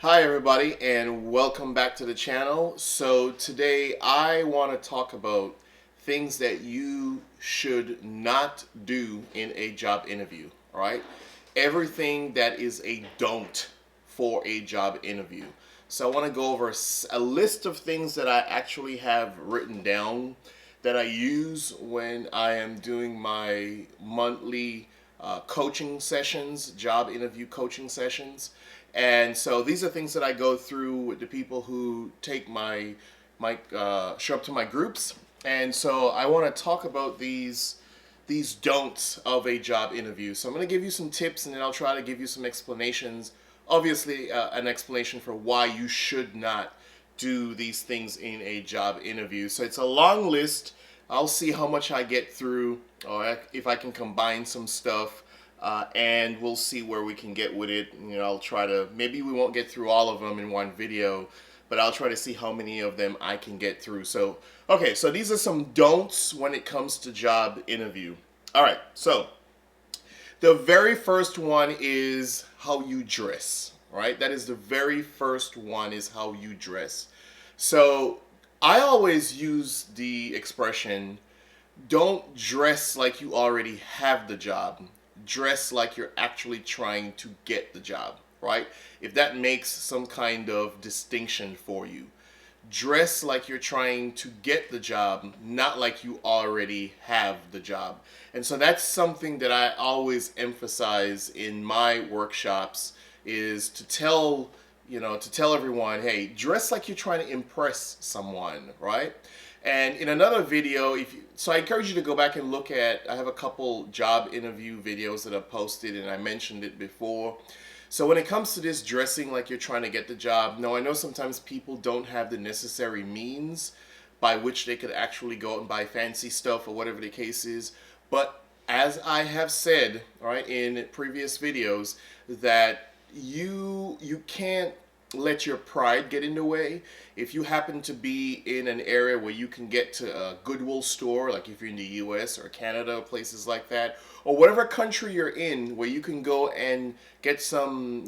Hi everybody and welcome back to the channel. So today I want to talk about things that you should not do in a job interview, all right? Everything that is a don't for a job interview. So I want to go over a list of things that I actually have written down that I use when I am doing my monthly coaching sessions, job interview coaching sessions. And so these are things that I go through with the people who take my show up to my groups. And so I want to talk about these don'ts of a job interview. So I'm going to give you some tips, and then I'll try to give you some explanations. Obviously, an explanation for why you should not do these things in a job interview. So it's a long list. I'll see how much I get through, or if I can combine some stuff, and we'll see where we can get with it. You know, I'll try to. Maybe we won't get through all of them in one video, but I'll try to see how many of them I can get through. So, okay, so these are some don'ts when it comes to job interview. All right, so the very first one is how you dress, right? That is the very first one, is how you dress. So I always use the expression, don't dress like you already have the job. Dress like you're actually trying to get the job, right? If that makes some kind of distinction for you. Dress like you're trying to get the job, not like you already have the job. And so that's something that I always emphasize in my workshops, is to tell, to tell everyone, hey, dress like you're trying to impress someone, right? And in another video, so I encourage you to go back and look at, I have a couple job interview videos that I've posted, and I mentioned it before. So when it comes to this dressing like you're trying to get the job, no, I know sometimes people don't have the necessary means by which they could actually go out and buy fancy stuff or whatever the case is. But as I have said, right, in previous videos, that you can't let your pride get in the way. If you happen to be in an area where you can get to a Goodwill store, like if you're in the US or Canada, places like that, or whatever country you're in where you can go and get some,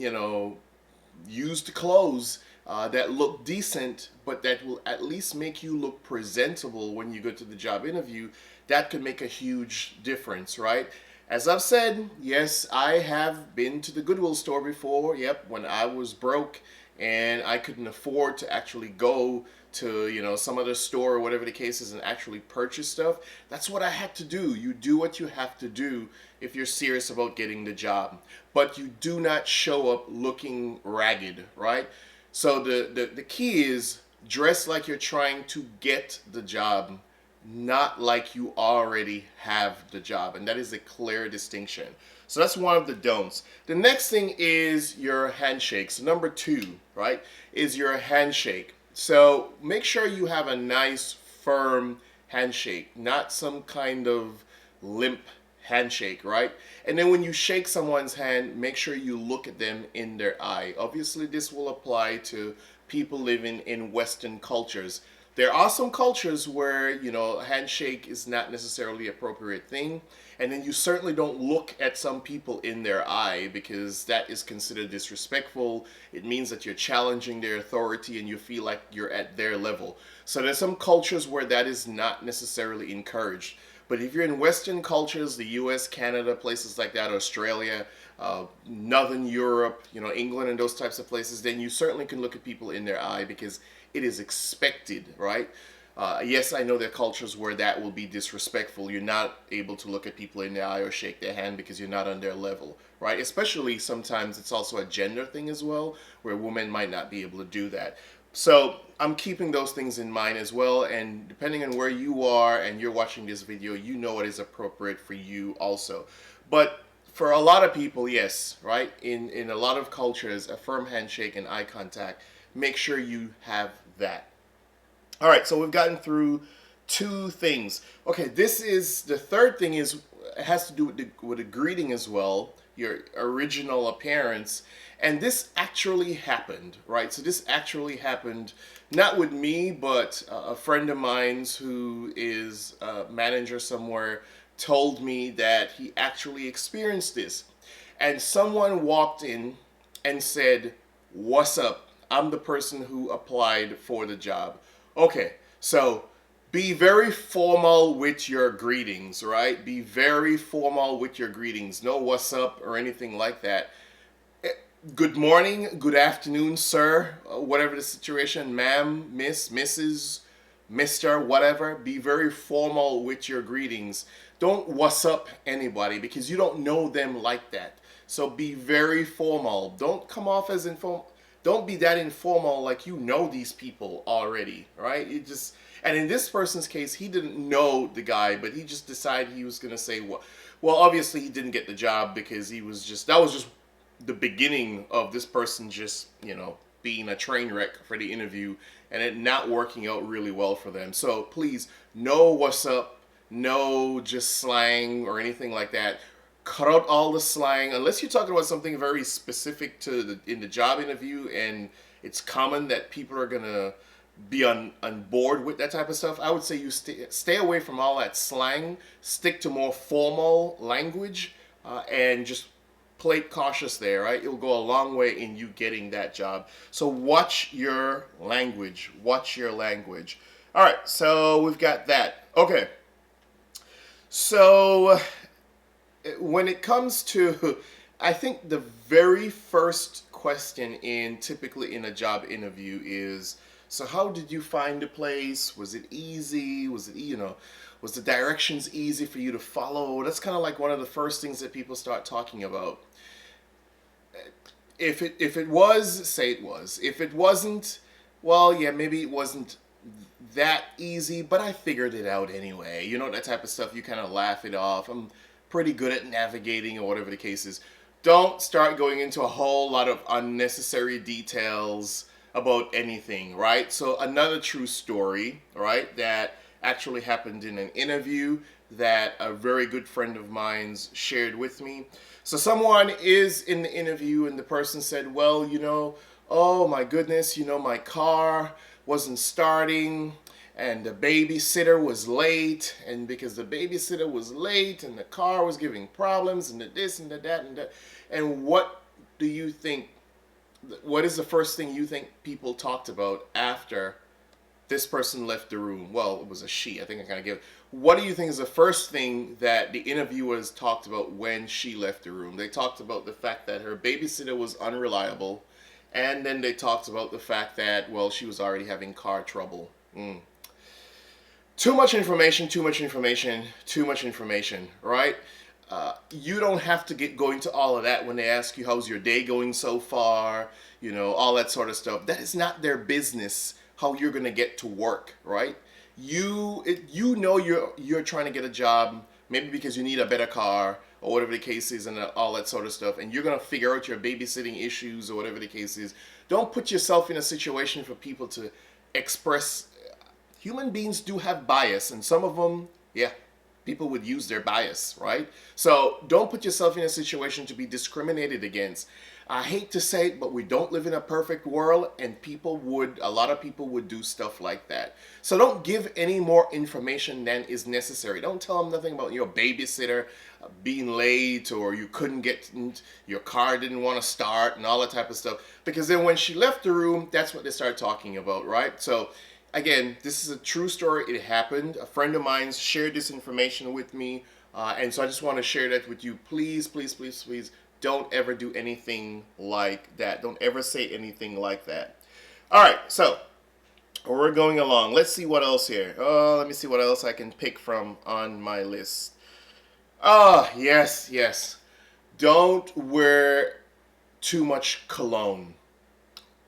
used clothes that look decent, but that will at least make you look presentable when you go to the job interview, that could make a huge difference, right? As I've said, yes, I have been to the Goodwill store before. Yep, when I was broke and I couldn't afford to actually go to, some other store or whatever the case is and actually purchase stuff. That's what I had to do. You do what you have to do if you're serious about getting the job. But you do not show up looking ragged, right? So the key is, dress like you're trying to get the job, not like you already have the job. And that is a clear distinction. So that's one of the don'ts. The next thing is your handshake. So number two, right, is your handshake. So make sure you have a nice, firm handshake, not some kind of limp handshake, right? And then when you shake someone's hand, make sure you look at them in their eye. Obviously, this will apply to people living in Western cultures. There are some cultures where, a handshake is not necessarily an appropriate thing. And then you certainly don't look at some people in their eye, because that is considered disrespectful. It means that you're challenging their authority and you feel like you're at their level. So there's some cultures where that is not necessarily encouraged. But if you're in Western cultures, the US, Canada, places like that, Australia, Northern Europe, England and those types of places, then you certainly can look at people in their eye, because it is expected, right? Yes, I know there are cultures where that will be disrespectful. You're not able to look at people in the eye or shake their hand because you're not on their level, right? Especially sometimes it's also a gender thing as well, where women might not be able to do that. So I'm keeping those things in mind as well, and depending on where you are and you're watching this video, you know what is appropriate for you also. But for a lot of people, yes, right? In a lot of cultures, a firm handshake and eye contact, make sure you have that. All right, so we've gotten through two things. Okay, this is the third thing, is it has to do with the greeting as well, your original appearance. And this actually happened, right? So this actually happened, not with me, but a friend of mine's who is a manager somewhere told me that he actually experienced this. And someone walked in and said, what's up? I'm the person who applied for the job. Okay, so be very formal with your greetings, right? Be very formal with your greetings. No what's up or anything like that. Good morning, good afternoon, sir, whatever the situation, ma'am, miss, Mrs., Mr., whatever. Be very formal with your greetings. Don't what's up anybody because you don't know them like that. So be very formal. Don't come off as informal. Don't be that informal like you know these people already, right? You just, and in this person's case, he didn't know the guy, but he just decided he was gonna say what. Well, obviously he didn't get the job because he was just, that was just the beginning of this person just, being a train wreck for the interview and it not working out really well for them. So please, know what's up, no just slang or anything like that. Cut out all the slang unless you're talking about something very specific to in the job interview and it's common that people are gonna be on board with that type of stuff. I would say you stay away from all that slang, stick to more formal language, and just play cautious there, right? It will go a long way in you getting that job. So watch your language. Watch your language. All right, so we've got that. Okay. So when it comes to, I think the very first question typically in a job interview is, so how did you find the place? Was it easy? Was it, was the directions easy for you to follow? That's kind of like one of the first things that people start talking about. If it was, say it was. If it wasn't, well, yeah, maybe it wasn't that easy, but I figured it out anyway. That type of stuff, you kind of laugh it off. I'm pretty good at navigating or whatever the case is. Don't start going into a whole lot of unnecessary details about anything, right? So another true story, right, that actually happened in an interview that a very good friend of mine's shared with me. So someone is in the interview and the person said, well, oh my goodness, my car wasn't starting and the babysitter was late, and because the babysitter was late and the car was giving problems and the this and the that and that. And what do you think, what is the first thing you think people talked about after this person left the room? Well, it was a she. I think I kind of give. What do you think is the first thing that the interviewers talked about when she left the room? They talked about the fact that her babysitter was unreliable, and then they talked about the fact that, well, she was already having car trouble. Too much information, too much information, too much information, right? You don't have to go into all of that when they ask you how's your day going so far, all that sort of stuff. That is not their business how you're going to get to work, right? You're trying to get a job maybe because you need a better car or whatever the case is and all that sort of stuff, and you're going to figure out your babysitting issues or whatever the case is. Don't put yourself in a situation for people to express. Human beings do have bias, and some of them, yeah, people would use their bias, right? So don't put yourself in a situation to be discriminated against. I hate to say it, but we don't live in a perfect world, and a lot of people would do stuff like that. So don't give any more information than is necessary. Don't tell them nothing about your babysitter being late, or you couldn't get, your car didn't want to start and all that type of stuff. Because then when she left the room, that's what they start talking about, right? So again, this is a true story. It happened. A friend of mine shared this information with me, and so I just want to share that with you. Please, please, please, please, don't ever do anything like that. Don't ever say anything like that. All right, so we're going along. Let's see what else here. Let me see what else I can pick from on my list. Yes, yes. Don't wear too much cologne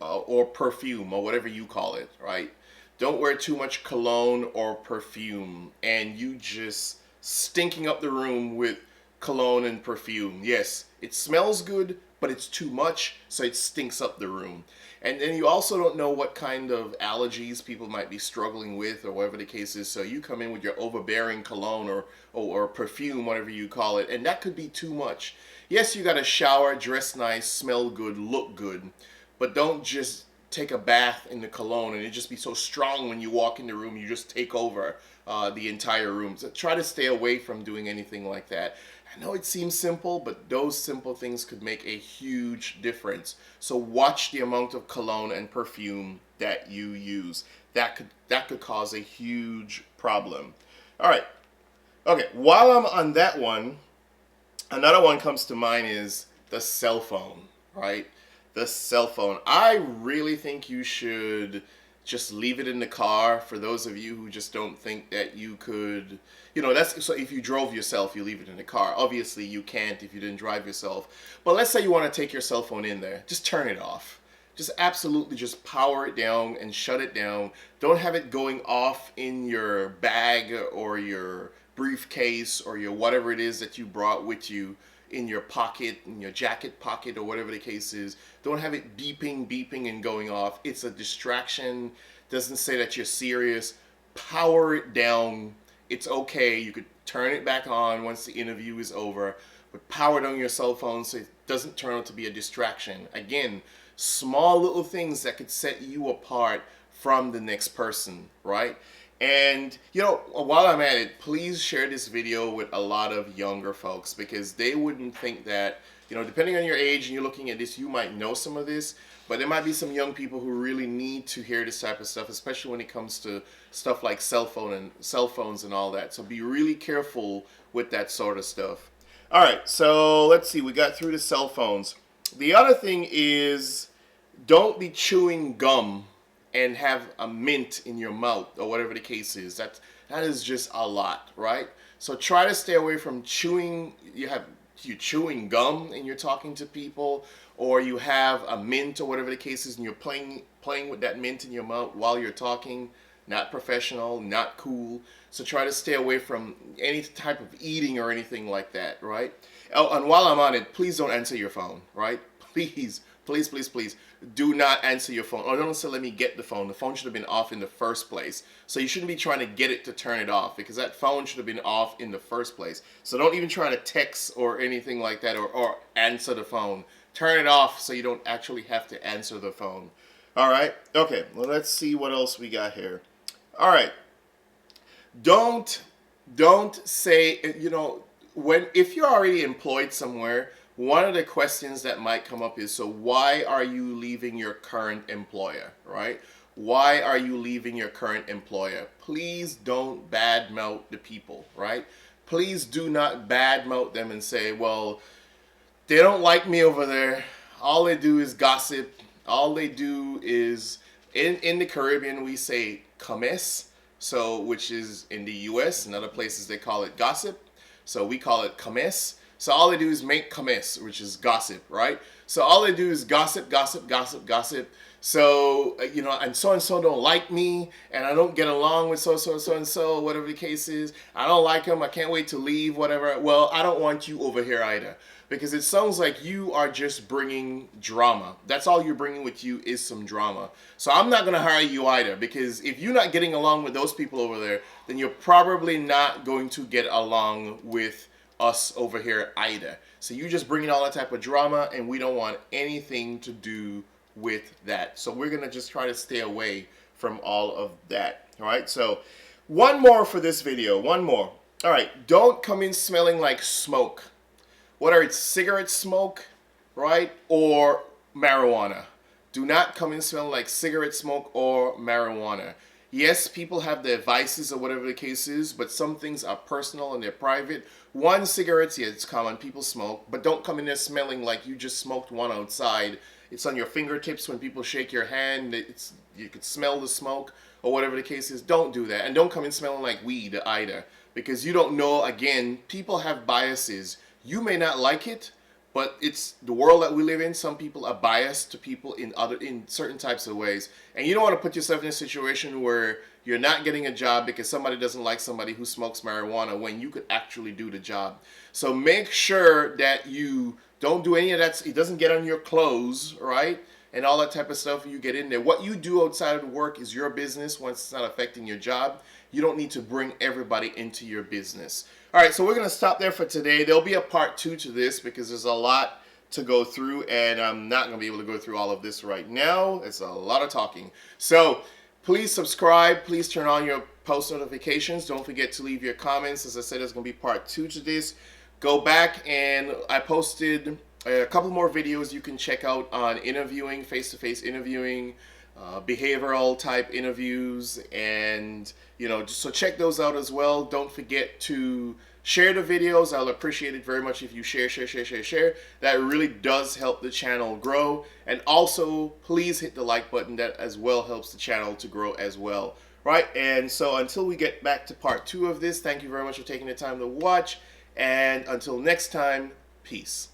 or perfume or whatever you call it, right? Don't wear too much cologne or perfume and you just stinking up the room with cologne and perfume. Yes, it smells good, but it's too much, so it stinks up the room. And then you also don't know what kind of allergies people might be struggling with or whatever the case is, so you come in with your overbearing cologne or perfume, whatever you call it, and that could be too much. Yes, you gotta shower, dress nice, smell good, look good, but don't just take a bath in the cologne and it just be so strong when you walk in the room, you just take over the entire room. So try to stay away from doing anything like that. I know it seems simple, but those simple things could make a huge difference. So watch the amount of cologne and perfume that you use. That could cause a huge problem. All right. Okay, while I'm on that one, another one comes to mind is the cell phone, right? The cell phone. I really think you should just leave it in the car. For those of you who just don't think that you could, that's so if you drove yourself, you leave it in the car. Obviously, you can't if you didn't drive yourself. But let's say you want to take your cell phone in there, just turn it off. Just absolutely just power it down and shut it down. Don't have it going off in your bag or your briefcase or your whatever it is that you brought with you in your pocket, in your jacket pocket or whatever the case is. Don't have it beeping and going off. It's a distraction. Doesn't say that you're serious. Power it down. It's okay. You could turn it back on once the interview is over, but power down your cell phone so it doesn't turn out to be a distraction. Again, small little things that could set you apart from the next person, right? And while I'm at it, please share this video with a lot of younger folks, because they wouldn't think that, depending on your age and you're looking at this, you might know some of this, but there might be some young people who really need to hear this type of stuff, especially when it comes to stuff like cell phones and all that. So be really careful with that sort of stuff. All right, so let's see. We got through the cell phones. The other thing is, don't be chewing gum and have a mint in your mouth or whatever the case is. That is just a lot, right? So try to stay away from chewing. You chewing gum and you're talking to people, or you have a mint or whatever the case is, and you're playing with that mint in your mouth while you're talking. Not professional, not cool. So try to stay away from any type of eating or anything like that, right? Oh, and while I'm on it, please don't answer your phone, right? Please do not answer your phone. Or don't say, let me get the phone. The phone should have been off in the first place. So you shouldn't be trying to get it to turn it off, because that phone should have been off in the first place. So don't even try to text or anything like that, or answer the phone. Turn it off so you don't actually have to answer the phone. All right? Okay, well, let's see what else we got here. All right. Don't say, if you're already employed somewhere, one of the questions that might come up is, so why are you leaving your current employer, right? Why are you leaving your current employer? Please don't badmouth the people, right? Please do not badmouth them and say, well, they don't like me over there. All they do is gossip. All they do is, in the Caribbean, we say comes, so which is in the US and other places they call it gossip. So we call it comes. So all they do is make comes, which is gossip, right? So all they do is gossip. So, and so don't like me, and I don't get along with so, whatever the case is. I don't like them. I can't wait to leave, whatever. Well, I don't want you over here either, because it sounds like you are just bringing drama. That's all you're bringing with you is some drama. So I'm not going to hire you either, because if you're not getting along with those people over there, then you're probably not going to get along with us over here either. So you just bringing all that type of drama, and we don't want anything to do with that. So we're gonna just try to stay away from all of that. All right, so one more for this video. One more. All right, don't come in smelling like smoke, whether it's cigarette smoke, right, or marijuana. Do not come in smelling like cigarette smoke or marijuana. Yes, people have their vices or whatever the case is, but some things are personal and they're private. One, cigarettes, yeah, it's common, people smoke, but don't come in there smelling like you just smoked one outside. It's on your fingertips when people shake your hand, you could smell the smoke or whatever the case is. Don't do that. And don't come in smelling like weed either, because you don't know, again, people have biases. You may not like it, but it's the world that we live in. Some people are biased to people in certain types of ways. And you don't want to put yourself in a situation where you're not getting a job because somebody doesn't like somebody who smokes marijuana when you could actually do the job. So make sure that you don't do any of that. It doesn't get on your clothes, right? And all that type of stuff when you get in there. What you do outside of work is your business once it's not affecting your job. You don't need to bring everybody into your business. All right, so we're going to stop there for today. There'll be a part 2 to this because there's a lot to go through, and I'm not going to be able to go through all of this right now. It's a lot of talking. So please subscribe. Please turn on your post notifications. Don't forget to leave your comments. As I said, there's going to be part 2 to this. go back and I posted a couple more videos you can check out on interviewing, face-to-face interviewing, behavioral type interviews, and so check those out as well. Don't forget to share the videos. I'll appreciate it very much if you share. That really does help the channel grow. And also, please hit the like button. That as well helps the channel to grow as well. Right? And so until we get back to part 2 of this, thank you very much for taking the time to watch. And until next time, peace.